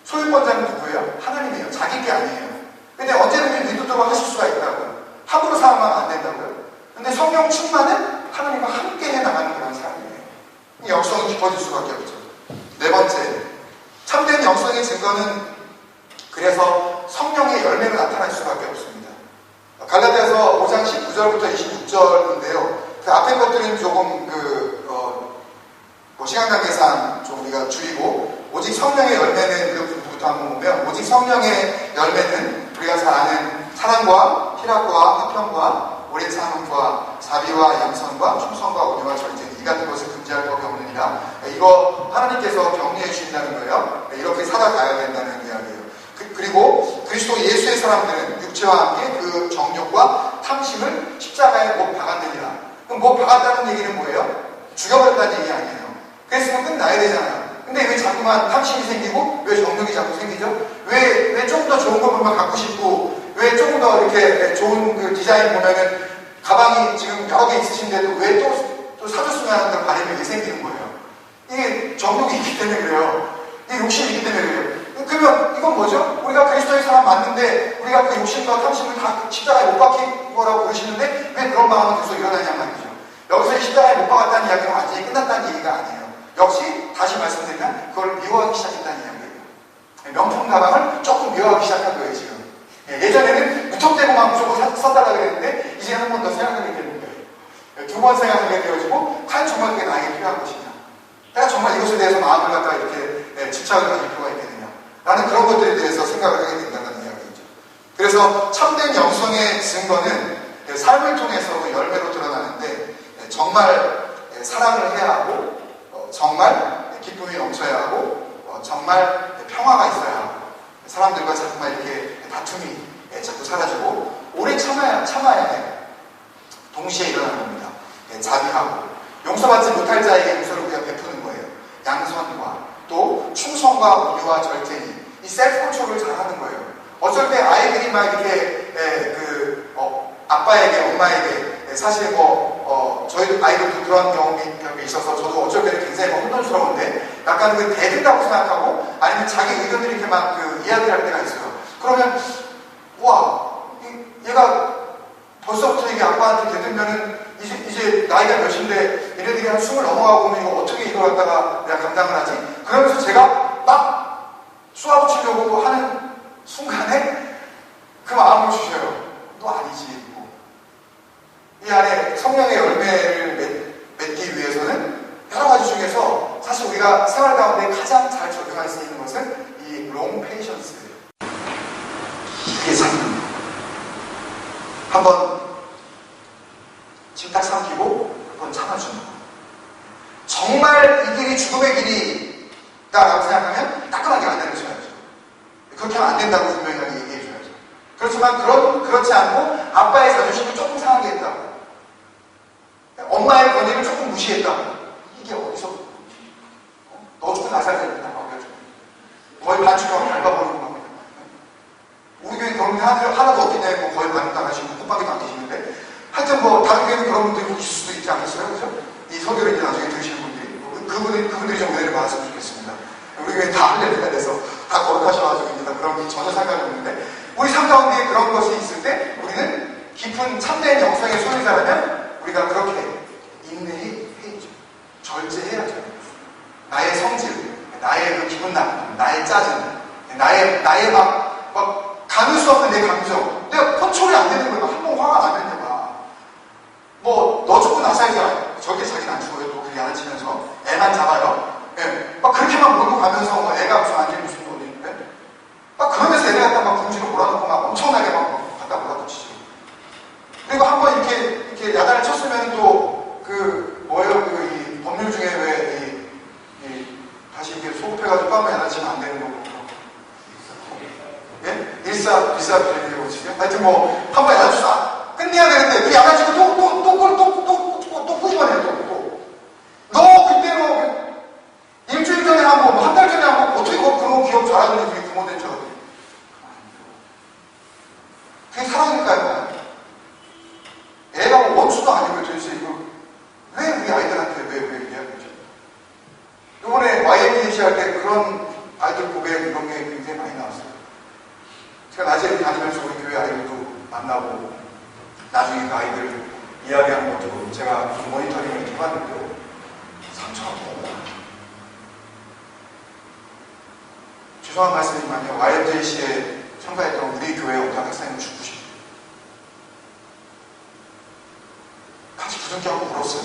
소유권자는 누구예요? 하나님이에요. 자기 게 아니에요. 근데 언제든지 의도적으로 하실 수가 있다고요. 함부로 사용하면 안 된다고요. 근데 성령 충만은 하나님과 함께 해나가는 그런 사람이에요. 영성이 깊어질 수밖에 없죠. 네 번째, 참된 영성의 증거는 그래서 성령의 열매로 나타날 수밖에 없습니다. 갈라디아서 5장 19절부터 26절인데요. 그 앞에 것들은 조금 시간 관계상 좀 우리가 줄이고 오직 성령의 열매는 그 부분부터 한번 보면 오직 성령의 열매는 우리가 잘 아는 사랑과 희락과 화평과 오래 참음과 자비와 양선과 충성과 온유와 절제 이 같은 것을 금지할 법이 없느니라. 이거 하나님께서 격려해 주신다는 거예요. 이렇게 살아가야 된다는 이야기예요. 그리고 그리스도 예수의 사람들은 육체와 함께 그 정욕과 탐심을 십자가에 못 박았느니라. 그럼 못 박았다는 얘기는 뭐예요? 죽여버렸다는 얘기 아니에요. 그랬으면 끝나야 되잖아요. 근데 왜 자꾸만 탐심이 생기고 왜 정욕이 자꾸 생기죠? 왜 조금 더 좋은 것만 갖고 싶고 왜 조금 더 이렇게 좋은 그 디자인 보면은 가방이 지금 여러 개 있으신데도 왜 또 사줬으면 하는 그런 바람이 왜 생기는 거예요? 이게 정욕이 있기 때문에 그래요. 이게 욕심이 있기 때문에 그래요. 그러면 이건 뭐죠? 우리가 그리스도의 사람 맞는데 우리가 그 욕심과 탐심을 다 십자가에 못 박힌 거라고 그러시는데 왜 그런 마음은 계속 일어나냔 말이죠. 여기서 십자가에 못 박았다는 이야기는 완전히 끝났다는 얘기가 아니에요. 역시 다시 말씀드리면 그걸 미워하기 시작했다는 이야기예요. 명품 가방을 조금 미워하기 시작한 거예요 지금. 예전에는 무턱대고만 무조건 사달라고 그랬는데 이제 한 번 더 생각하게 되는 거예요. 두 번 생각하게 되어지고 과연 정말 그게 나에게 필요한 것이냐, 내가 정말 이것에 대해서 마음을 갖다가 이렇게 집착을 가질 필요가 있겠느냐 라는 그런 것들에 대해서 생각을 하게 된다는 이야기죠. 그래서 참된 영성의 증거는 삶을 통해서 그 열매로 드러나는데 정말 사랑을 해야 하고 정말 기쁨이 넘쳐야 하고 정말 평화가 있어야 하고 사람들과 정말 이렇게 다툼이 자꾸 사라지고 오래 참아야 해요. 동시에 일어나는 겁니다. 자비하고 용서받지 못할 자에게 용서를 우리가 베푸는 거예요. 양선과 또 충성과 온유와 절제니 이 셀프 컨트롤을 잘하는 거예요. 어쩔 때 아이들이 막 이렇게 아빠에게 엄마에게 사실 저희도 아이들도 그런 경험이 있어서 저도 어쩔 때는 굉장히 혼돈스러운데 약간 그 대든다고 생각하고 아니면 자기 의견들이 이렇게 막 이야기를 할 때가 있어요. 그러면 와 얘가 벌써부터 이게 아빠한테 대들면은 이제 나이가 몇인데 얘네들이 한 20 넘어가고 보면 이거 어떻게 이걸 갖다가 내가 감당을 하지? 그러면서 제가 막 쏘아붙이려고 하는 순간에 그 마음을 주셔요. 너 아니지. 이 안에 성령의 열매를 맺기 위해서는 여러 가지 중에서 사실 우리가 생활 가운데 가장 잘 적용할 수 있는 것은 이 롱 페이션스예요. 이게 참 한번 침딱 삼키고 한번 참아주는 거. 정말 이 길이 죽음의 길이다라고 생각하면 따끔하게 안 내려줘야죠. 그렇게 하면 안 된다고 분명하게 얘기해줘야죠. 그렇지만 그렇지 않고 아빠의 자존심을 조금 상하게 했다고, 엄마의 권위를 조금 무시했다고, 이게 어디서 너 죽고 나살 됩니다. 거의 반죽하고 밟아버리고 막. 우리 교회 그런 게 하나도 없기 때문에 거의 반죽당하시고 콧방귀도 안 계시는데 하여튼 다른 교회는 그런 분들이 있을 수도 있지 않겠어요? 그죠? 이 설교를 이제 나중에 들으시는 분들이 그분들이 좀 은혜를 받았으면 좋겠습니다. 우리 교회 다 할렐루야 돼서 다 거룩하셔가지고입니다. 그런 게 전혀 상관이 없는데, 우리 삶 가운데 그런 것이 있을 때 우리는 깊은 참된 영성의 소유자라면 우리가 그렇게 인내해야죠. 절제해야죠. 나의 성질, 나의 그 기분 나쁨, 나의 짜증, 나의 막 가눌 수 없는 내 감정, 내가 컨트롤이 안 되는 거야. 한 번 화가 나면 너 죽고 나서야 저렇게 자기는 안 죽어요. 또 그렇게 안 치면서 애만 잡아요. 예. 막 그렇게만 몰고 가면서 애가 무슨 안전이 무슨 거 있는데 막 그러면서 애를 갖다 막 궁지로 몰아놓고 막 엄청나게 막 갖다 몰아붙이죠. 그리고 한번 이렇게 야단을 쳤으면 또 이 법률 중에 왜 다시 이렇게 소급해가지고 또 한번 야단 치면 안 되는 거고. 예? 일사비리라고 치죠. 하여튼 뭐 한번 야단 쳤어. 끝내야 되는데 그 야단 치고 또 꾸집어내요. 너 그때 일주일 전에 한 번, 한 달 전에 한 번 어떻게 그런 기억 잘하더니 그게 부모된 줄 알았더니 그게 사랑일까요? 애가 뭐 원수도 아니고 도대체 이거 왜 우리 아이들한테 왜 이래야 되죠? 이번에 YMCA 할 때 그런 아이들 고백 이런 게 굉장히 많이 나왔어요. 제가 낮에 다니면서 우리 교회 아이들도 만나고 나중에 그 아이들 이야기하는 것도 제가 좀 모니터링을 해봤는데요. 상처가 너무 많아요. 죄송한 말씀이지만요. YMCA에 참가했던 우리 교회 어떤 학생이 죽고 싶어요. 같이 부둥켜안고 울었어요.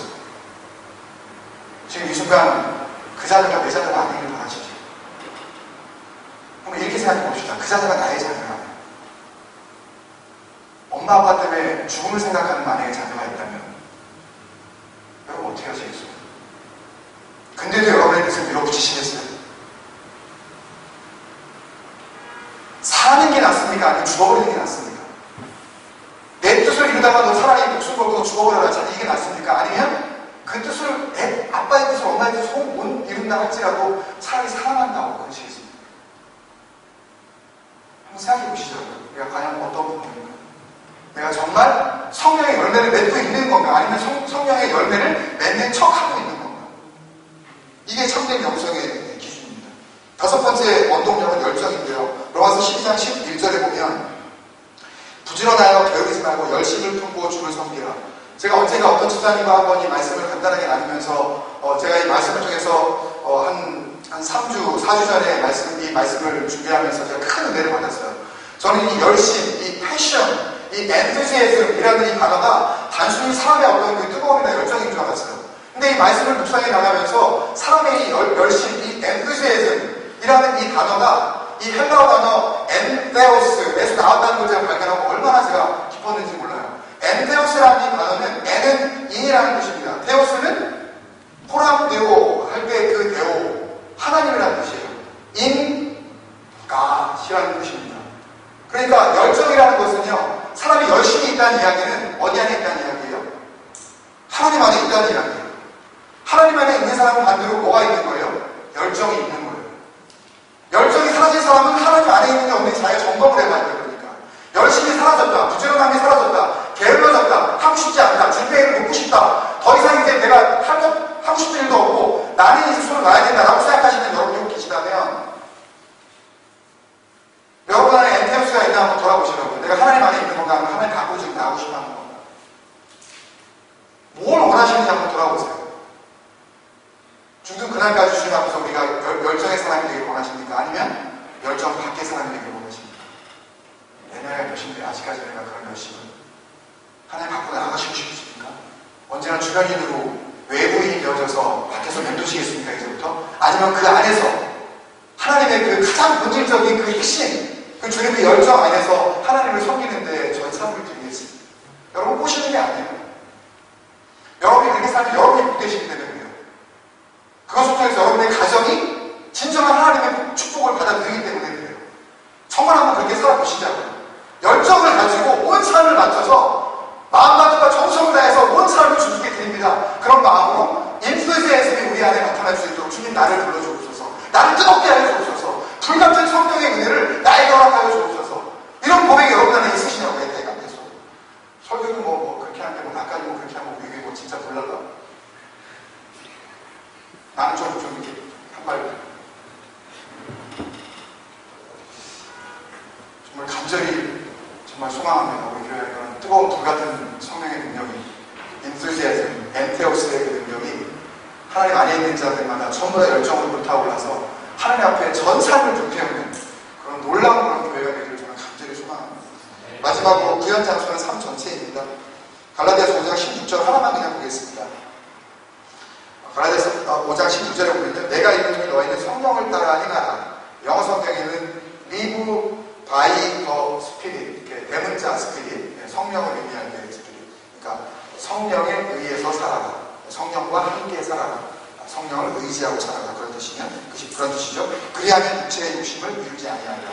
지금 이 순간 그 자녀가 내 자녀가 아니길 바라시죠. 그럼 이렇게 생각해 봅시다. 그 자녀가 나의 자녀라면, 엄마 아빠 때문에 죽음을 생각하는 만약에 자녀가 있다면 여러분 어떻게 하시겠어요? 근데도 여러분의 뜻을 밀어붙이시겠어요? 사는 게 낫습니까? 아니면 죽어버리는 게 낫습니까? 내 뜻을 이루다가 너 차라리 목숨 걸고 죽어버려라. 이게 낫습니까? 아니면 그 뜻을, 아빠의 뜻을, 엄마의 뜻을 못 이룬다 할지라도 차라리 사랑한다고 그러시겠습니까? 한번 생각해 보시죠. 내가 과연 어떤 부분인가? 내가 정말 성령의 열매를 맺고 있는 건가? 아니면 성령의 열매를 맺는 척하고 있는 건가? 이게 참된 영성의 기준입니다. 다섯 번째 원동력은 열정인데요. 로마서 12장 11절에 보면 부지런하여 게으르지 말고 열심을 품고 주를 섬기라. 제가 언젠가 어떤 집사님과 한번 이 말씀을 간단하게 나누면서 제가 이 말씀을 통해서 한 3주, 4주 전에 이 말씀을 준비하면서 제가 큰 은혜를 받았어요. 저는 이 열심, 이 패션, 이 enthusiasm이라는 이 단어가 단순히 사람의 어떤 그 뜨거움이나 열정인 줄 알았어요. 근데 이 말씀을 묵상해 나가면서 사람의 이 열심, 이 enthusiasm이라는 이 단어가 이 헬라어 단어 엔데오스에서 나왔다는 걸 제가 발견하고 얼마나 제가 기뻤는지 몰라요. 엔데오스라는 이 단어는 엔은 인이라는 뜻입니다. 데오스는 호람데오 할 때 그 데오, 하나님이라는 뜻이에요. 인, 갓이라는 뜻입니다. 그러니까 열정이라는 것은요, 사람이 열심히 있다는 이야기는 어디 안에 있다는 이야기예요? 하나님 안에 있다는 이야기예요. 하나님 안에 있는 사람은 반대로 뭐가 있는 거예요? 열정이 있는 거예요. 열정이 사라진 사람은 하나님 안에 있는지 없는지 자기가 점검을 해봐야 돼요. 그러니까 열심히 사라졌다, 부지런함이 사라졌다, 게을러졌다, 하고 싶지 않다, 준비를 놓고 싶다, 더 이상 이제 내가 하고 싶은 일도 없고 나는 이제 손을 놔야 된다라고 생각하시는 여러분이 계시다면 여러분 안에 엔테우스가 있나 한번 돌아보시라고요. 내가 하나님 안에 있는 건가, 아니면 하나님 갖고 지금 나오고 싶어 하는 건가. 뭘 원하시는지 한번 돌아보세요. 중등 그날까지 주님 앞에서 우리가 열정의 사람이 되길 원하십니까? 아니면 열정 밖의 사람이 되길 원하십니까? 내년에 몇인데 아직까지 내가 그런 열심을 하나님 갖고 나가시고 싶으십니까? 언제나 주변인으로 외부인이 되어져서 밖에서 맴도시겠습니까? 이제부터? 아니면 그 안에서 하나님의 그 가장 본질적인 그 핵심, 그 주님의 열정 안에서 하나님을 섬기는데 저희 삶을 드리겠습니다. 여러분 꼬시는 게 아니에요. 여러분이 그렇게 살면 여러분이 복되시기 때문에 그래요. 그것을 통해서 여러분의 가정이 진정한 하나님의 축복을 받아들이기 때문에 그래요. 정말 한번 그렇게 살아보시자고요. 열정을 가지고 온 삶을 맞춰서 마음과 뜻과 정성을 다해서 온 삶을 주님께 드립니다. 그런 마음으로 인플루언스의 우리 안에 나타날 수 있도록 주님 나를 불러주옵소서. 나를 뜨겁게 하여 주옵소서. 불같은 성령의 은혜를 나에게 허락하여 주옵소서. 이런 고백이 여러분 안에 있으시냐고요. 내가 계속 설교도 뭐 그렇게 하는데 뭐 나까지 뭐 그렇게 하면 이게 뭐 진짜 불날라. 나는 좀 이렇게 한발 정말 간절히 정말 소망합니다. 우리 교회에 그런 뜨거운 불 같은 성령의 능력이, 인투지아즘, 엔테오스의 그 능력이 하나님 안에 있는 자들마다 전부 다 열정으로 불타올라서 하나님 앞에 전 삶을 불태우는 그런 놀라운 그런 교회가 되기를 저는 간절히 소망합니다. 마지막으로 구현 장소는 삶 전체입니다. 갈라디아서 5장 16절 하나만 그냥 보겠습니다. 갈라디아서 5장 16절에 보면요, 내가 이르노니 너희는 성령을 따라 행하라. 영어 성경에는 live by the Spirit, 이렇게 대문자 스피릿, 성령을 의미하는 게 스피릿. 그러니까 성령에 의해서 살아라. 성령과 함께 살아라. 성령을 의지하고 살아라. 그런 뜻이죠. 그리하면 육체의 욕심을 이루지 아니하리라.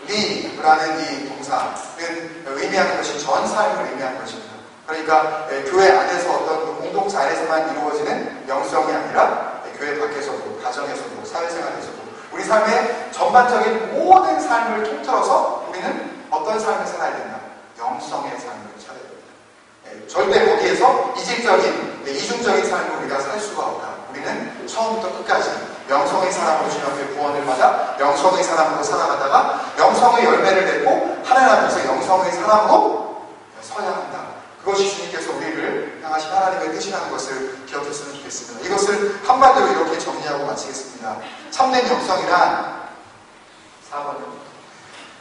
live라는 이 동사는 의미하는 것이 전 삶을 의미하는 것입니다. 그러니까 교회 안에서 어떤 그 공동체 안에서만 이루어지는 영성이 아니라 교회 밖에서도, 가정에서도, 사회생활에서도 우리 삶의 전반적인 모든 삶을 통틀어서 우리는 어떤 삶을 살아야 된다? 영성의 삶을 살아야 됩니다. 절대 거기에서 이질적인, 이중적인 삶을 우리가 살 수가 없다. 우리는 처음부터 끝까지 영성의 사람으로 주님 앞에 구원을 받아 영성의 사람으로 살아가다가 영성의 열매를 내고 하나님 앞에서 영성의 사람으로 서야 한다. 그것이 주님께서 우리를 향하신 하나님의 뜻이라는 것을 기억했으면 좋겠습니다. 이것을 한마디로 이렇게 정리하고 마치겠습니다. 참된 영성이란 4번입니다.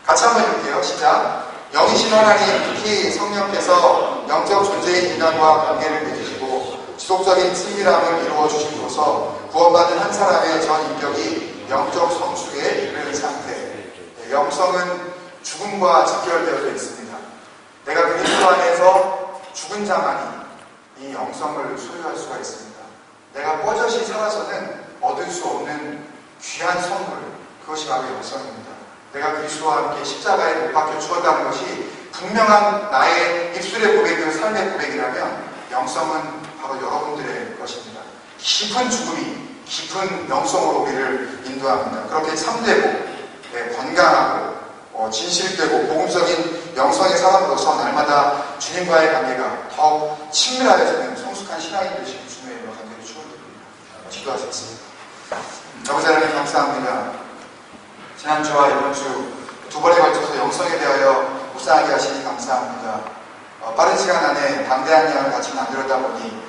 같이 한번 읽을게요. 시작. 영이신 하나님, 특히 성령께서 영적 존재인 인간과 관계를 맺으시고 지속적인 친밀함을 이루어 주심으로써 구원받은 한 사람의 전 인격이 영적 성숙에 이르는 상태. 영성은 죽음과 직결되어져 있습니다. 내가 그리스도 안에서 죽은 자만이 이 영성을 소유할 수가 있습니다. 내가 뻗어시 살아서는 얻을 수 없는 귀한 선물, 그것이 바로 영성입니다. 내가 그리스도와 함께 십자가에 못 박혀 죽었다는 것이 분명한 나의 입술의 고백이고 삶의 고백이라면 영성은 바로 여러분들의 것입니다. 깊은 죽음이 깊은 영성으로 우리를 인도합니다. 그렇게 참되고 건강하고 진실되고 복음적인 영성의 사람으로서 날마다 주님과의 관계가 더욱 친밀하여지는 성숙한 신앙이 되시는 주님의 이름으로 간절히 축원드립니다. 기도하셨습니다. 아버지 하나님 감사합니다. 지난주와 이번주 두 번에 걸쳐서 영성에 대하여 묵상하게 하시니 감사합니다. 빠른 시간 안에 방대한 양을 같이 만들다 보니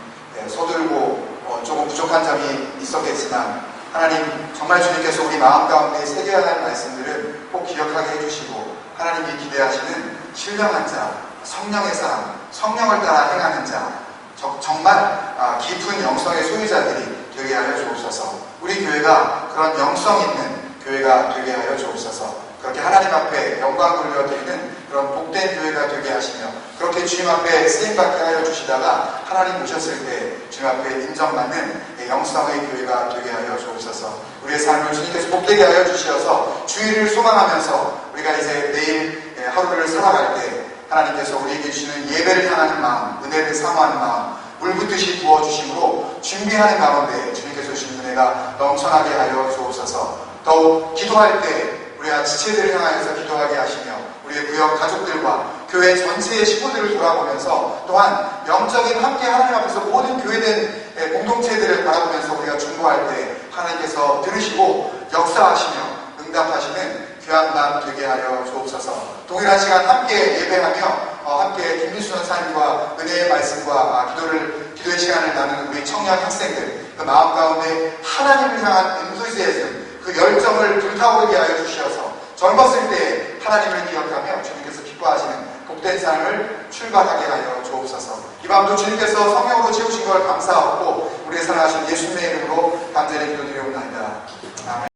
서둘고 조금 부족한 점이 있었겠지만 하나님 정말 주님께서 우리 마음 가운데 새겨야 할 말씀들을 꼭 기억하게 해주시고 하나님이 기대하시는 신령한 자, 성령의 사람, 성령을 따라 행하는 자, 정말 깊은 영성의 소유자들이 되게 하여 주옵소서. 우리 교회가 그런 영성 있는 교회가 되게 하여 주옵소서. 그렇게 하나님 앞에 영광 돌려드리는 그런 복된 교회가 되게 하시며 그렇게 주님 앞에 쓰임받게 하여 주시다가 하나님 오셨을 때 주님 앞에 인정받는 영성의 교회가 되게 하여 주옵소서. 우리의 삶을 주님께서 복되게 하여 주시어서 주의를 소망하면서 우리가 이제 내일 하루를 살아갈 때 하나님께서 우리에게 주시는 예배를 향하는 마음, 은혜를 사모하는 마음, 물붓듯이 부어주심으로 준비하는 가운데 주님께서 주신 은혜가 넘쳐나게 하여 주옵소서. 더욱 기도할 때 우리가 지체들을 향하여서 기도하게 하시며 우리의 구역 가족들과 교회 전체의 식구들을 돌아보면서 또한 영적인 함께 하나님 앞에서 모든 교회된 공동체들을 바라보면서 우리가 중보할 때 하나님께서 들으시고 역사하시며 응답하시는 귀한 마음 되게 하여 주옵소서. 동일한 시간 함께 예배하며 함께 김민수 전사님과 은혜의 말씀과 기도의 시간을 나누는 우리 청년 학생들 그 마음 가운데 하나님을 향한 엔투지애즘 그 열정을 불타오르게 하여 주시어서 젊었을 때 하나님을 기억하며 주님께서 기뻐하시는 복된 삶을 출발하게 하여 주옵소서. 이 밤도 주님께서 성령으로 채우신 걸 감사하고 우리의 사랑하신 예수님의 이름으로 간절히 기도드리옵나이다. 아멘.